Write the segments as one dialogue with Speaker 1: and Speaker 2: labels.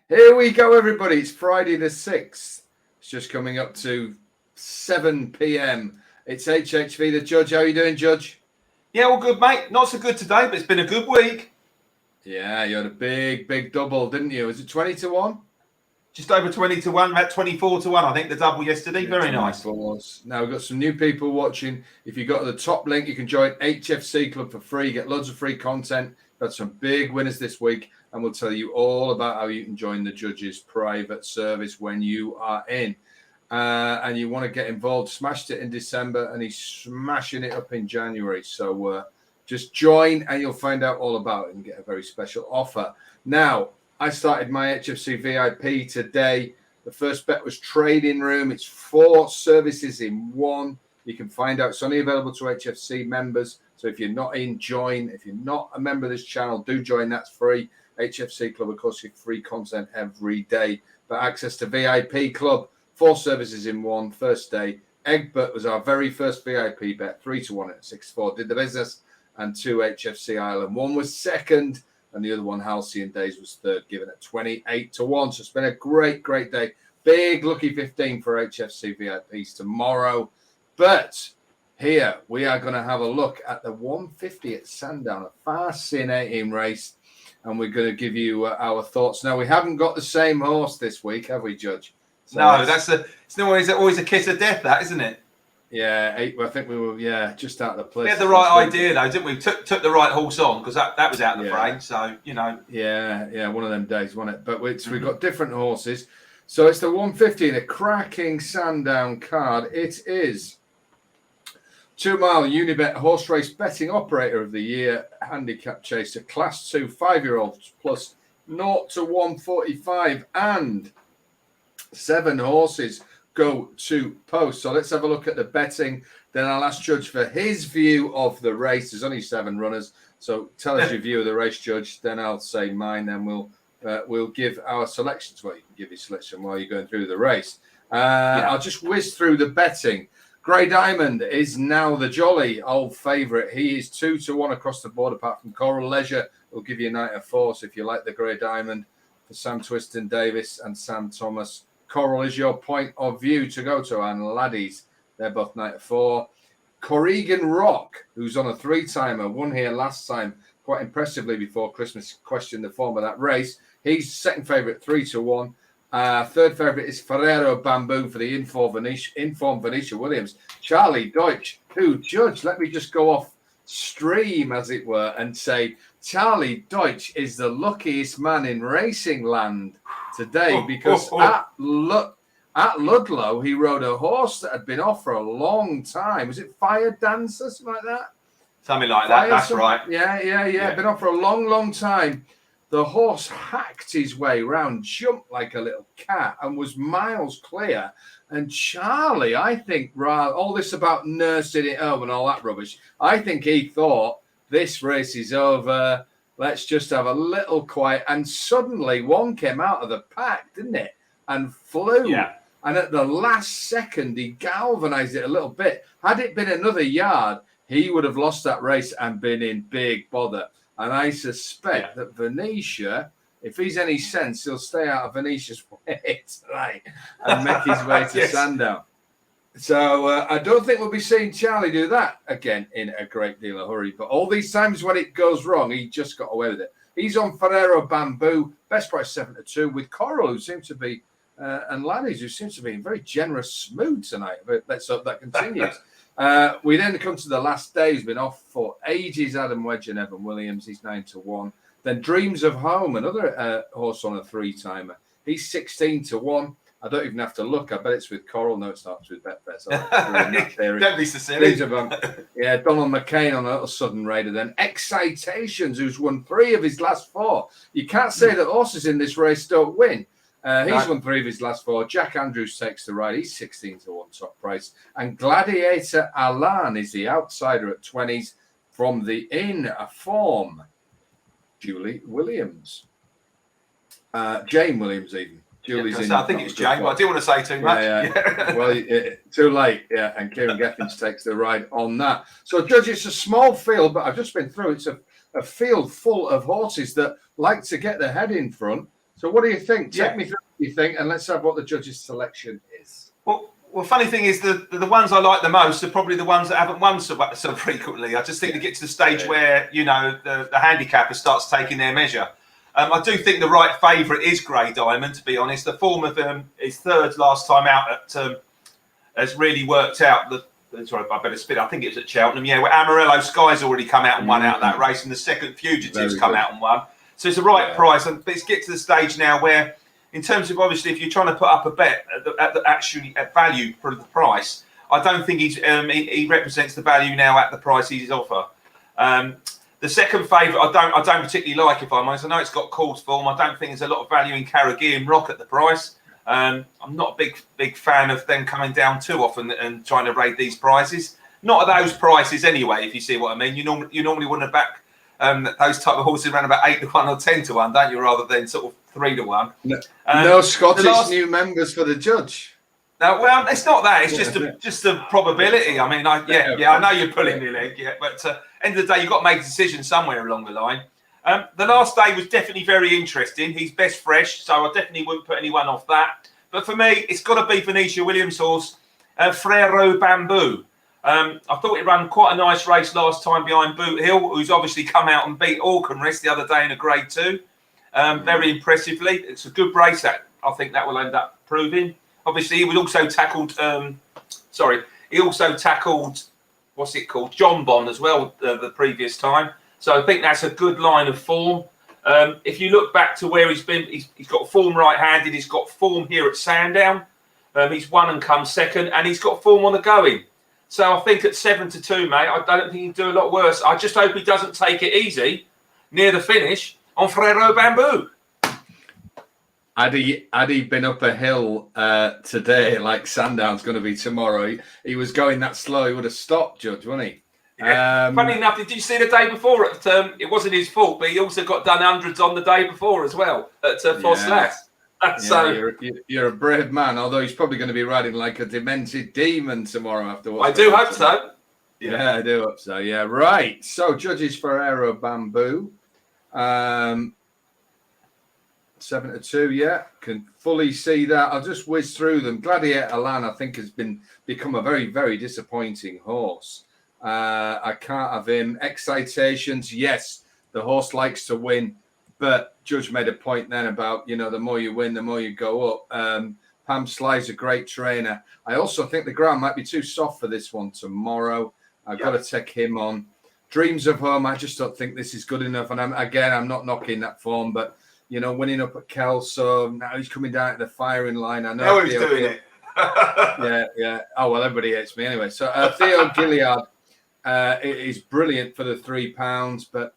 Speaker 1: Here we go, everybody. It's Friday the 6th. It's just coming up to 7 p.m. It's HHV, the Judge. How are you doing, Judge?
Speaker 2: Yeah, all good, mate. Not so good today, but it's been a good week.
Speaker 1: Yeah, you had a big double, didn't you? Was it 20 to 1?
Speaker 2: Just over 20 to 1, about 24 to 1, I think, the double yesterday.
Speaker 1: Yeah,
Speaker 2: very nice.
Speaker 1: Now, we've got some new people watching. If you go to the top link, you can join HFC Club for free, get loads of free content. Got some big winners this week, and we'll tell you all about how you can join the Judge's private service when you are in. And you want to get involved. Smashed it in December, and he's smashing it up in January. So just join, and you'll find out all about it and get a very special offer. Now, I started my HFC VIP today. The first bet was Trading Room. It's 4 services in 1. You can find out. It's only available to HFC members. So if you're not in, join. If you're not a member of this channel, do join. That's free. HFC Club, of course, you have free content every day. But access to VIP Club, 4 services in 1, first day. Egbert was our very first VIP bet, 3 to 1 at 6-4. Did the business. And 2 HFC Ireland. 1 was second, and the other one, Halcyon Days, was third, given at 28 to 1. So it's been a great day. Big lucky 15 for HFC VIPs tomorrow. But here we are going to have a look at the 150 at Sandown, a fascinating race. And we're going to give you our thoughts. Now, we haven't got the same horse this week, have we, Judge?
Speaker 2: So no, it's always a kiss of death, that, isn't it?
Speaker 1: Yeah, I think we were, just out of the place.
Speaker 2: We had the right idea, though, didn't we? Took the right horse on, because that was out of the frame, so, you know.
Speaker 1: Yeah, one of them days, wasn't it? But we've got different horses. So it's the 150, the cracking Sandown card. It is 2 Mile Unibet Horse Race Betting Operator of the Year, Handicap Chaser, Class 2 5-year-olds plus 0 to 145, and 7 horses go to post. So let's have a look at the betting. Then I'll ask Judge for his view of the race. There's only 7 runners, so tell us your view of the race, Judge. Then I'll say mine. Then we'll give our selections. Well, you can give your selection while you're going through the race. I'll just whiz through the betting. Grey Diamond is now the jolly old favourite. He is 2 to 1 across the board, apart from Coral Leisure. We'll give you a night of 4. So if you like the Grey Diamond, for Sam Twiston Davis and Sam Thomas, Coral is your point of view to go to, and Laddies, they're both night of 4. Corrigan Rock, who's on a 3-timer, won here last time quite impressively before Christmas, questioned the form of that race. He's second favourite, 3 to 1. Third favourite is Ferrero Bamboo for the informed Venetia Williams. Charlie Deutsch, who, Judge, let me just go off stream, as it were, and say Charlie Deutsch is the luckiest man in racing land today, because at Ludlow he rode a horse that had been off for a long time. Was it Fire Dancer, something like that?
Speaker 2: Something like that, that's right.
Speaker 1: Yeah. Been off for a long time. The horse hacked his way round, jumped like a little cat, and was miles clear. And Charlie, I think, all this about nursing it home and all that rubbish, I think he thought, this race is over, let's just have a little quiet. And suddenly one came out of the pack, didn't it? And flew.
Speaker 2: Yeah.
Speaker 1: And at the last second, he galvanized it a little bit. Had it been another yard, he would have lost that race and been in big bother. And I suspect that Venetia, if he's any sense, he'll stay out of Venetia's way tonight and make his way to Sandown. So I don't think we'll be seeing Charlie do that again in a great deal of hurry. But all these times when it goes wrong, he just got away with it. He's on Ferrero Bamboo, best price 7 to 2, with Coral, who seems to be, and Laddies, who seems to be in very generous mood tonight. But let's hope that continues. We then come to the last day. He's been off for ages. Adam Wedge and Evan Williams. He's 9 to 1. Then Dreams of Home, another horse on a 3-timer. He's 16 to 1. I don't even have to look. I bet it's with Coral. No, it's not. It's with Betfair. So
Speaker 2: don't be so silly.
Speaker 1: Donald McCain on a little sudden raider. Then Excitations, who's won 3 of his last 4. You can't say that horses in this race don't win. He's won 3 of his last 4. Jack Andrews takes the ride. He's 16 to 1 top price. And Gladiator Alan is the outsider at 20s from the in form. Julie Williams. Jane Williams even. Julie's in.
Speaker 2: I think it's Jane, but I didn't want to say too much.
Speaker 1: Yeah. Well, too late. Yeah, and Kieran Geffins takes the ride on that. So, Judge, it's a small field, but I've just been through. It's a field full of horses that like to get their head in front. So what do you think?
Speaker 2: Yeah.
Speaker 1: Take me through what you think, and let's have what the judges' selection is.
Speaker 2: Well, funny thing is, the ones I like the most are probably the ones that haven't won so frequently. I just think they get to the stage where, you know, the handicapper starts taking their measure. I do think the right favourite is Grey Diamond, to be honest. The form of his third last time out at has really worked out. Sorry, I better spit. I think it was at Cheltenham, yeah, where Amarillo Sky's already come out and won out of that race, and the second Fugitive's come out and won. So it's the right price. But it's get to the stage now where, in terms of, obviously, if you're trying to put up a bet at value for the price, I don't think he represents the value now at the price he's offer. The second favourite I don't particularly like, if I'm honest. I know it's got course form. I don't think there's a lot of value in Carrageen Rock at the price. I'm not a big fan of them coming down too often and trying to raid these prices. Not at those prices anyway, if you see what I mean. You normally want to back those type of horses around about 8 to 1 or 10 to 1, don't you? Rather than sort of 3 to 1.
Speaker 1: No Scottish new members for the judge.
Speaker 2: No, well, it's not that. It's just a probability. I mean, I know you're pulling your leg, but end of the day, you've got to make a decision somewhere along the line. The last day was definitely very interesting. He's best fresh, so I definitely wouldn't put anyone off that. But for me, it's got to be Venetia Williams' horse, Frero Bamboo. I thought he ran quite a nice race last time behind Boot Hill, who's obviously come out and beat Auchenrest the other day in a Grade 2. Very impressively. It's a good race, that I think that will end up proving. Obviously, he was also tackled. He also tackled, what's it called, John Bond as well the previous time. So I think that's a good line of form. If you look back to where he's been, he's got form right-handed. He's got form here at Sandown. He's won and come second, and he's got form on the going. So I think at 7-2, mate, I don't think he can do a lot worse. I just hope he doesn't take it easy near the finish on Frero Bamboo.
Speaker 1: Had he been up a hill today, like Sandown's going to be tomorrow, he was going that slow, he would have stopped, Judge, wouldn't he?
Speaker 2: Yeah. Funny enough, did you see the day before? It wasn't his fault, but he also got done hundreds on the day before as well at Fosslas. So
Speaker 1: you're a brave man, although he's probably going to be riding like a demented demon tomorrow after what.
Speaker 2: I do hope so.
Speaker 1: Yeah, I do hope so. Yeah, right. So judges Frero Bamboo. 7-2, yeah, can fully see that. I'll just whiz through them. Gladiator Lan, I think, has become a very, very disappointing horse. I can't have him. Excitations, yes, the horse likes to win, but Judge made a point then about, you know, the more you win, the more you go up. Pam Sly's a great trainer. I also think the ground might be too soft for this one tomorrow. I've got to take him on. Dreams of Home, I just don't think this is good enough. And I'm not knocking that form, but you know, winning up at Kelso, now he's coming down at the firing line. I know
Speaker 2: he's doing it.
Speaker 1: yeah. Oh, well, everybody hates me anyway. So Theo Gilliard is brilliant for the £3, but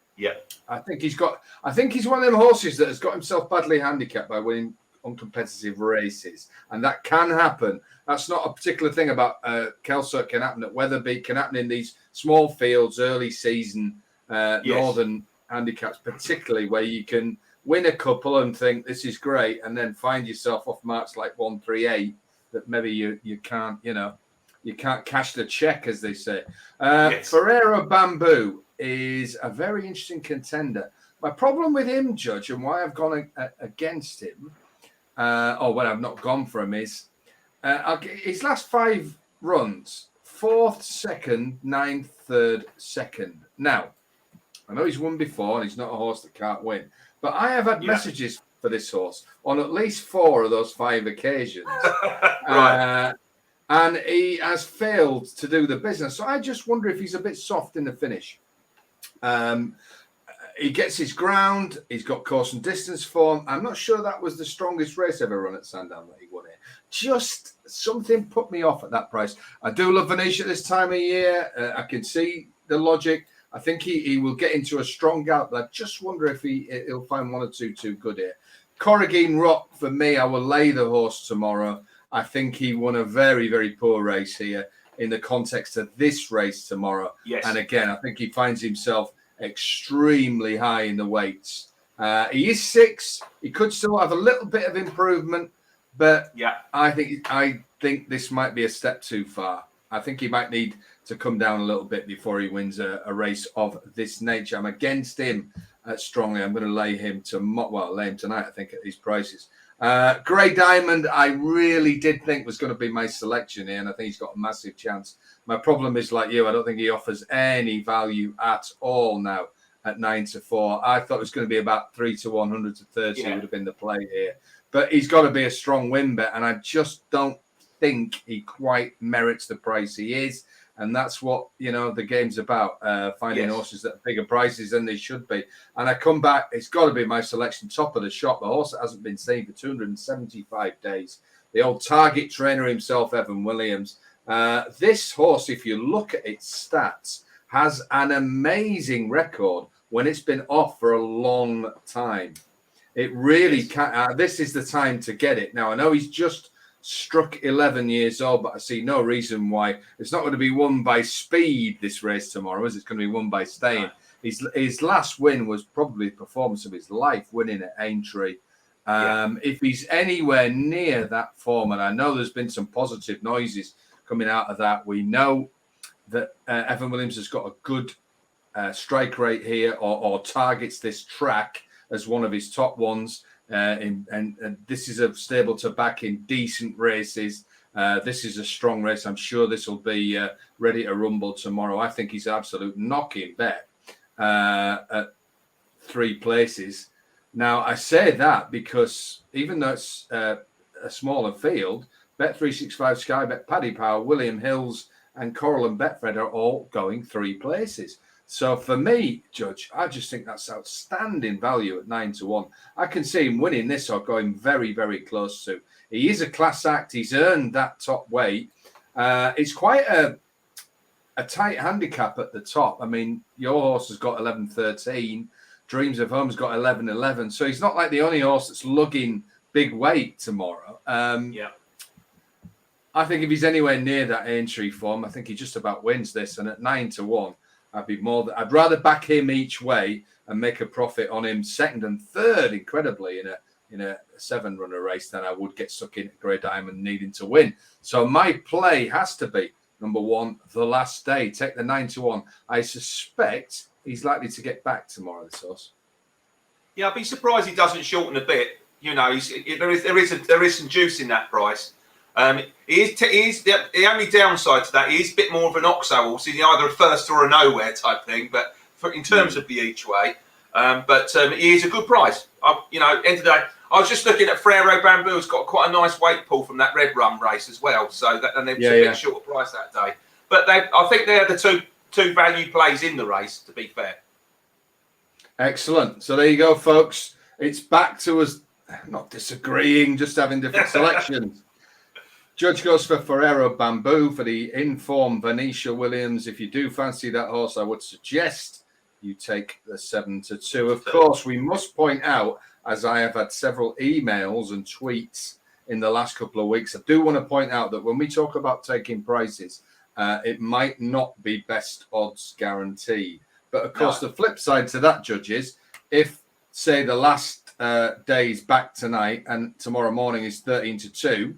Speaker 1: I think he's one of them horses that has got himself badly handicapped by winning uncompetitive races, and that can happen. That's not a particular thing about Kelso. It can happen at Weatherby. It can happen in these small fields, early season, northern handicaps, particularly where you can win a couple and think this is great, and then find yourself off marks like 138 that maybe you can't, you can't cash the check, as they say. Frero Bamboo is a very interesting contender. My problem with him, Judge, and why I've gone against him, or when I've not gone for him, is his last 5 runs: 4th, 2nd, 9th, 3rd, 2nd. Now, I know he's won before, and he's not a horse that can't win. But I have had messages for this horse on at least 4 of those 5 occasions.
Speaker 2: Right.
Speaker 1: And he has failed to do the business. So I just wonder if he's a bit soft in the finish. He gets his ground. He's got course and distance form. I'm not sure that was the strongest race ever run at Sandown that he won it. Just something put me off at that price. I do love Venetia this time of year. I can see the logic. I think he will get into a strong gallop, but I just wonder if he'll find 1 or 2 too good here. Corrigine Rock, for me, I will lay the horse tomorrow. I think he won a very, very poor race here in the context of this race tomorrow.
Speaker 2: Yes.
Speaker 1: And again, I think he finds himself extremely high in the weights. He is 6. He could still have a little bit of improvement, but I think this might be a step too far. I think he might need to come down a little bit before he wins a race of this nature. I'm against him strongly. I'm going to lay him lay him tonight, I think, at these prices. Grey Diamond, I really did think was going to be my selection here, and I think he's got a massive chance. My problem is, like you, I don't think he offers any value at all now at 9-4. I thought it was going to be about 3-1, 100-30 would have been the play here. But he's got to be a strong win bet, and I just don't think he quite merits the price he is. And that's what, the game's about, finding horses that are bigger prices than they should be. And I come back, it's got to be my selection, top of the shop, the horse that hasn't been seen for 275 days. The old target trainer himself, Evan Williams. This horse, if you look at its stats, has an amazing record when it's been off for a long time. It really can. This is the time to get it. Now, I know he's just struck 11 years old, but I see no reason why it's not going to be won by speed this race tomorrow, is it's going to be won by staying. His last win was probably the performance of his life, winning at Aintree. If he's anywhere near that form, and I know there's been some positive noises coming out of that, we know that Evan Williams has got a good strike rate here, or targets this track as one of his top ones. And this is a stable to back in decent races. This is a strong race. I'm sure this will be ready to rumble tomorrow. I think he's an absolute knocking bet at 3 places. Now, I say that because even though it's a smaller field, Bet365, Sky Bet, Paddy Power, William Hills, and Coral and Betfred are all going 3 places. So for me, Judge, I just think that's outstanding value at 9-1. I can see him winning this or going very, very close to. He is a class act. He's earned that top weight. It's quite a tight handicap at the top. I mean, your horse has got 11-13. Dreams of Home's got 11-11. So he's not like the only horse that's lugging big weight tomorrow. I think if he's anywhere near that Aintree form, I think he just about wins this. And at 9-1. I'd rather back him each way and make a profit on him second and third, incredibly, in a 7-runner race than I would get stuck in Grey Diamond needing to win. So my play has to be number 1, the last day. Take the 9-1. I suspect he's likely to get back tomorrow, this horse.
Speaker 2: Yeah, I'd be surprised he doesn't shorten a bit. There is some juice in that price. The only downside to that, he is a bit more of an oxo horse. He's either a first or a nowhere type thing, but in terms of the each way, he is a good price. End of the day, I was just looking at Frero Bamboo. Has got quite a nice weight pull from that Red Rum race as well. So and they're a bit shorter price that day. But I think they're the two value plays in the race. To be fair.
Speaker 1: Excellent. So there you go, folks. It's back to us not disagreeing, just having different selections. Judge goes for Frero Bamboo for the informed Venetia Williams. If you do fancy that horse, I would suggest you take the 7-2. Of course, we must point out, as I have had several emails and tweets in the last couple of weeks, I do want to point out that when we talk about taking prices, it might not be best odds guaranteed. But of course, the flip side to that, Judge, is if, say, the last day's back tonight and tomorrow morning is 13-2,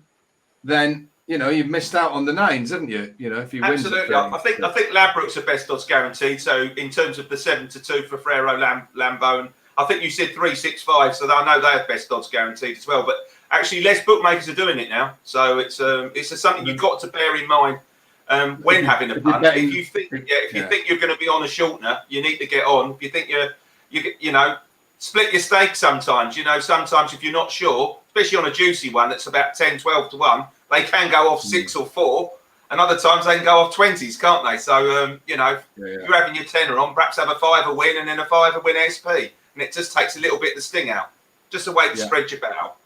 Speaker 1: then you've missed out on the 9s, haven't you? If you win.
Speaker 2: Absolutely. I think Ladbrokes are best odds guaranteed. So in terms of the 7-2 for Frero Lambone, I think you said 365. So I know they have best odds guaranteed as well. But actually, less bookmakers are doing it now. So it's something you've got to bear in mind when having a punt. If you think you're going to be on a shortener, you need to get on. If you think you split your stake sometimes. Sometimes if you're not sure, especially on a juicy one that's about 10-12-1, they can go off 6 or 4, and other times they can go off 20s, can't they? So, you're having your tenner on, perhaps have a 5 win and then a 5 win SP, and it just takes a little bit of the sting out. Just a way to spread your bet out.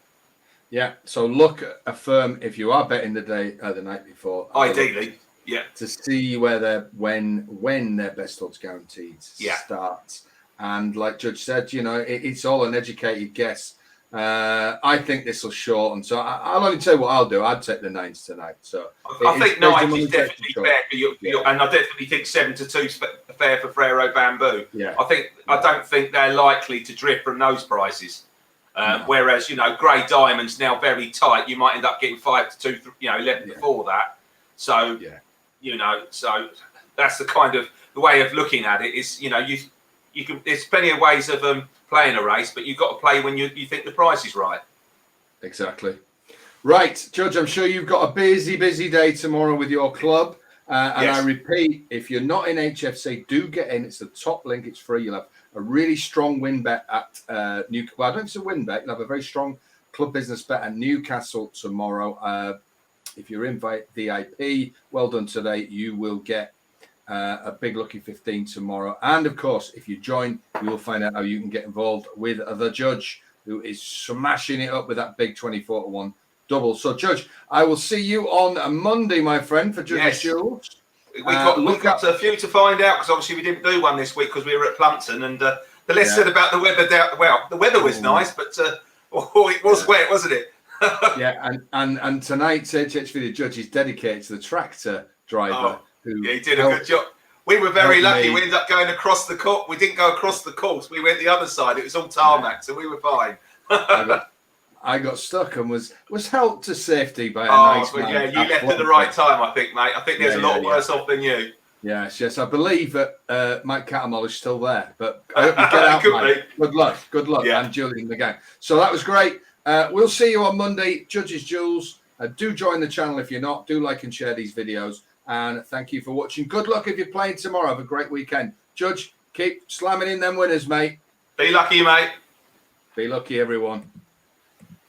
Speaker 2: Yeah.
Speaker 1: So look at a firm if you are betting the night before.
Speaker 2: Ideally,
Speaker 1: to see where when their best odds guaranteed starts. And like Judge said, it's all an educated guess. I think this will shorten. So I'll only tell you what I'll do. I'd take the 9s tonight. So
Speaker 2: I think 9 is definitely fair for you. And I definitely think 7-2 is fair for Frero Bamboo.
Speaker 1: Yeah.
Speaker 2: I don't think they're likely to drift from those prices. Whereas, Grey Diamond's now very tight. You might end up getting 5-2, 11 before that. So, so that's the kind of the way of looking at it. Is you can. There's plenty of ways of playing a race, but you've got to play when you think the price is right.
Speaker 1: Exactly. Right, Judge, I'm sure you've got a busy day tomorrow with your club. And
Speaker 2: Yes.
Speaker 1: I repeat, if you're not in HFC, do get in. It's the top link. It's free. You'll have a really strong win bet at Newcastle. Well, I don't know if it's a win bet. You'll have a very strong club business bet at Newcastle tomorrow. If you're in VIP, well done today. You will get a big lucky 15 tomorrow. And, of course, if you join, you will find out how you can get involved with the Judge, who is smashing it up with that big 24-1 double. So, Judge, I will see you on a Monday, my friend, for Judge's Duels.
Speaker 2: We've got a few to find out because obviously we didn't do one this week because we were at Plumpton. And the less said about the weather, the weather was nice, but it was wet, wasn't it?
Speaker 1: Yeah, and tonight's HHV, the Judge, is dedicated to the tractor driver.
Speaker 2: He did a good job. We were very lucky. We ended up going across the course. We didn't go across the course. We went the other side. It was all tarmac, so we were fine.
Speaker 1: I got stuck and was helped to safety by a nice man.
Speaker 2: Yeah, you left at the right time, I think, mate. I think there's a lot worse off than you.
Speaker 1: Yes. I believe that Mike Catamol is still there, but I hope you get out, Mike. Good luck, and Julian the gang. So that was great. We'll see you on Monday, Judge's Duels. Do join the channel if you're not. Do like and share these videos. And thank you for watching. Good luck if you're playing tomorrow. Have a great weekend. Judge, keep slamming in them winners, mate.
Speaker 2: Be lucky, mate.
Speaker 1: Be lucky, everyone.